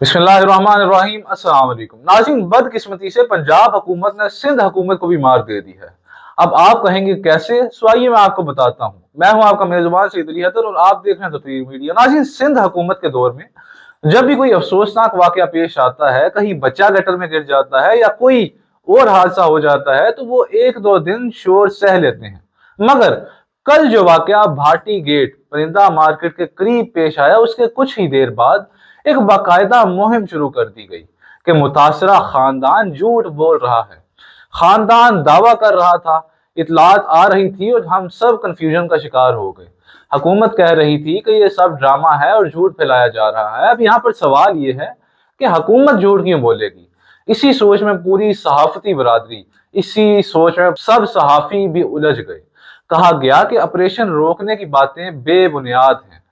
बिस्मिल्लाहिर्रहमानिर्रहीम। अस्सलाम वालेकुम नाज़रीन, बदकिस्मती से पंजाब हुकूमत ने सिंध हुकूमत को भी मार दे दी है। अब आप कहेंगे कैसे? सो आइए मैं आपको बताता हूँ। मैं हूँ आपका मेजबान सईद अली हैदर और आप देख रहे हैं तफरीर मीडिया। नाज़रीन, सिंध हुकूमत के दौर में जब भी कोई अफसोसनाक वाकया पेश आता है, कहीं बच्चा गटर में गिर जाता है या कोई और हादसा हो जाता है, तो वो एक दो दिन शोर सह लेते हैं। मगर कल जो वाकया भाटी गेट परिंदा मार्केट के करीब पेश आया, उसके कुछ ही देर बाद एक बाकायदा मुहिम शुरू कर दी गई कि मुतासरा खानदान झूठ बोल रहा है। खानदान दावा कर रहा था, इतलात आ रही थी और हम सब कंफ्यूजन का शिकार हो गए। हुकूमत कह रही थी कि ये सब ड्रामा है और झूठ फैलाया जा रहा है। अब यहाँ पर सवाल ये है कि हुकूमत झूठ क्यों बोलेगी? इसी सोच में पूरी सहाफती बरादरी, इसी सोच में सब सहाफी भी उलझ गए। कहा गया कि ऑपरेशन रोकने की बातें बेबुनियाद हैं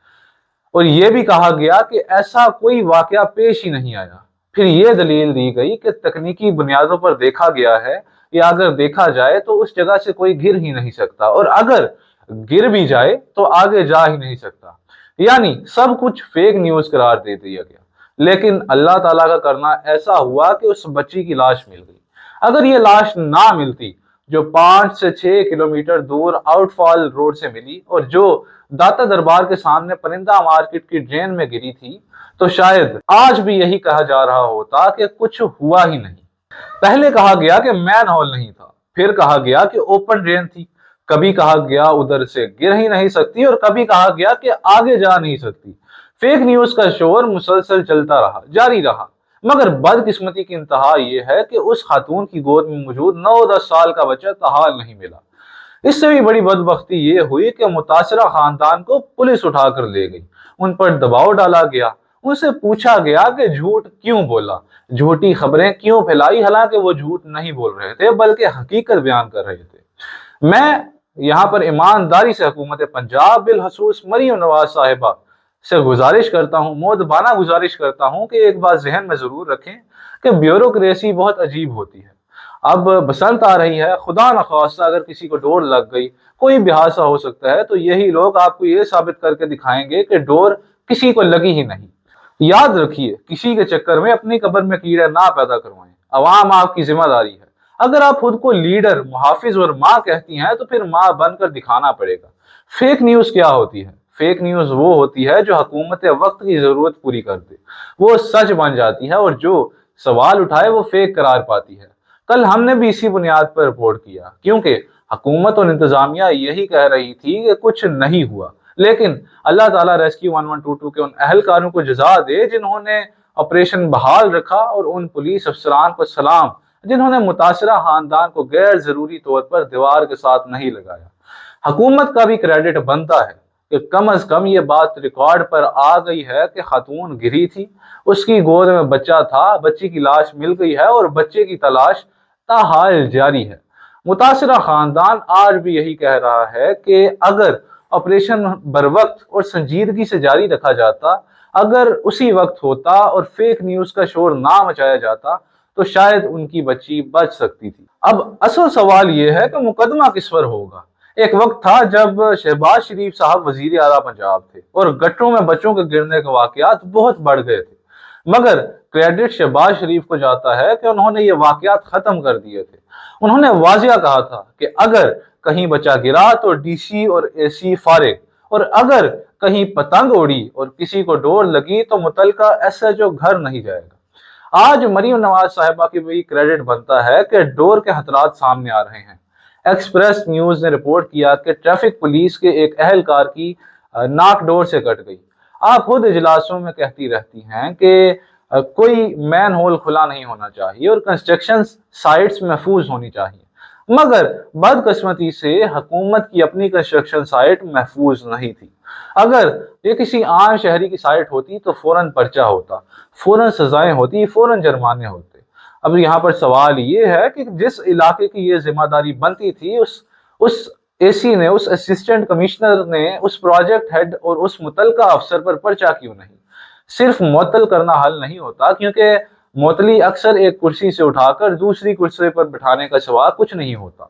और यह भी कहा गया कि ऐसा कोई वाकया पेश ही नहीं आया। फिर यह दलील दी गई कि तकनीकी बुनियादों पर देखा गया है या अगर देखा जाए तो उस जगह से कोई गिर ही नहीं सकता और अगर गिर भी जाए तो आगे जा ही नहीं सकता। यानी सब कुछ फेक न्यूज करार दे दिया गया। लेकिन अल्लाह ताला का करना ऐसा हुआ कि उस बच्ची की लाश मिल गई। अगर ये लाश ना मिलती, जो 5 से 6 किलोमीटर दूर आउटफॉल रोड से मिली और जो दाता दरबार के सामने परिंदा मार्केट की ड्रेन में गिरी थी, तो शायद आज भी यही कहा जा रहा होता कि कुछ हुआ ही नहीं। पहले कहा गया कि मैन होल नहीं था, फिर कहा गया कि ओपन ड्रेन थी, कभी कहा गया उधर से गिर ही नहीं सकती और कभी कहा गया कि आगे जा नहीं सकती। फेक न्यूज का शोर मुसलसल चलता रहा, जारी रहा। मगर बदकिस्मती की इंतहा यह है कि उस खातून की गोद में मौजूद 9-10 साल का बच्चा ताहाल नहीं मिला। इससे भी बड़ी बदबख्ती ये हुई कि मुतासरा खानदान को पुलिस उठाकर ले गई। उन पर दबाव डाला गया, उनसे पूछा गया कि झूठ क्यों बोला, झूठी खबरें क्यों फैलाई, हालांकि वो झूठ नहीं बोल रहे थे बल्कि हकीकत बयान कर रहे थे। मैं यहाँ पर ईमानदारी से हुकूमत पंजाब, बिलखसूस मरियम नवाज साहिबा से गुजारिश करता हूँ, मोदबाना गुजारिश करता हूँ कि एक बात जहन में जरूर रखें कि ब्यूरोक्रेसी बहुत अजीब होती है। अब बसंत आ रही है, खुदा न खास्ता अगर किसी को डोर लग गई, कोई भी हादसा हो सकता है, तो यही लोग आपको ये साबित करके दिखाएंगे कि डोर किसी को लगी ही नहीं। याद रखिए, किसी के चक्कर में अपनी कब्र में कीड़े ना पैदा करवाएं। अवाम आपकी जिम्मेदारी है। अगर आप खुद को लीडर, मुहाफिज और माँ कहती हैं, तो फिर माँ बनकर दिखाना पड़ेगा। फेक न्यूज क्या होती है? फेक न्यूज वो होती है जो हुकूमत वक्त की जरूरत पूरी कर दे, वो सच बन जाती है और जो सवाल उठाए वो फेक करार पाती है। कल हमने भी इसी बुनियाद पर रिपोर्ट किया, क्योंकि हुकूमत और इंतजामिया यही कह रही थी कि कुछ नहीं हुआ। लेकिन अल्लाह ताला रेस्क्यू 1122 के उन अहलकारों को जजा दे जिन्होंने ऑपरेशन बहाल रखा और उन पुलिस अफसरान को सलाम जिन्होंने मुतासरा खानदान को गैर जरूरी तौर पर दीवार के साथ नहीं लगाया। हुकूमत का भी क्रेडिट बनता है कि कम अज कम ये बात रिकॉर्ड पर आ गई है कि खातून गिरी थी, उसकी गोद में बच्चा था, बच्ची की लाश मिल गई है और बच्चे की तलाश ताहाल जारी है। मुतासरा खानदान आज भी यही कह रहा है कि अगर ऑपरेशन बर वक्त और संजीदगी से जारी रखा जाता, अगर उसी वक्त होता और फेक न्यूज का शोर ना मचाया जाता, तो शायद उनकी बच्ची बच सकती थी। अब असल सवाल यह है कि मुकदमा किस पर होगा। एक वक्त था जब शहबाज शरीफ साहब वजीर आला पंजाब थे और गटरों में बच्चों के गिरने के वाकयात बहुत बढ़ गए थे। मगर क्रेडिट शहबाज शरीफ को जाता है कि उन्होंने ये वाकयात खत्म कर दिए थे। उन्होंने वाजिया कहा था कि अगर कहीं बच्चा गिरा तो डीसी और एसी फारिग, और अगर कहीं पतंग उड़ी और किसी को डोर लगी तो मुतलका एसएचओ घर नहीं जाएगा। आज मरियम नवाज साहिबा की भी क्रेडिट बनता है कि डोर के खतरात सामने आ रहे हैं। एक्सप्रेस न्यूज ने रिपोर्ट किया कि ट्रैफिक पुलिस के एक अहलकार की नाक डोर से कट गई। आप खुद इजलासों में कहती रहती हैं कि कोई मैन होल खुला नहीं होना चाहिए और कंस्ट्रक्शन साइट्स महफूज होनी चाहिए। मगर बदकिस्मती से हुकूमत की अपनी कंस्ट्रक्शन साइट महफूज नहीं थी। अगर ये किसी आम शहरी की साइट होती तो फौरन पर्चा होता, फौरन सजाएं होती, फौरन जुर्माने होते। अब यहाँ पर सवाल ये है कि जिस इलाके की ये जिम्मेदारी बनती थी, उस एसी ने, उस असिस्टेंट कमिश्नर ने, उस प्रोजेक्ट हेड और उस मुतलका अफसर पर पर्चा क्यों नहीं? सिर्फ मुअत्तल करना हल नहीं होता, क्योंकि मुअत्तली अक्सर एक कुर्सी से उठाकर दूसरी कुर्सी पर बिठाने का सिवा कुछ नहीं होता।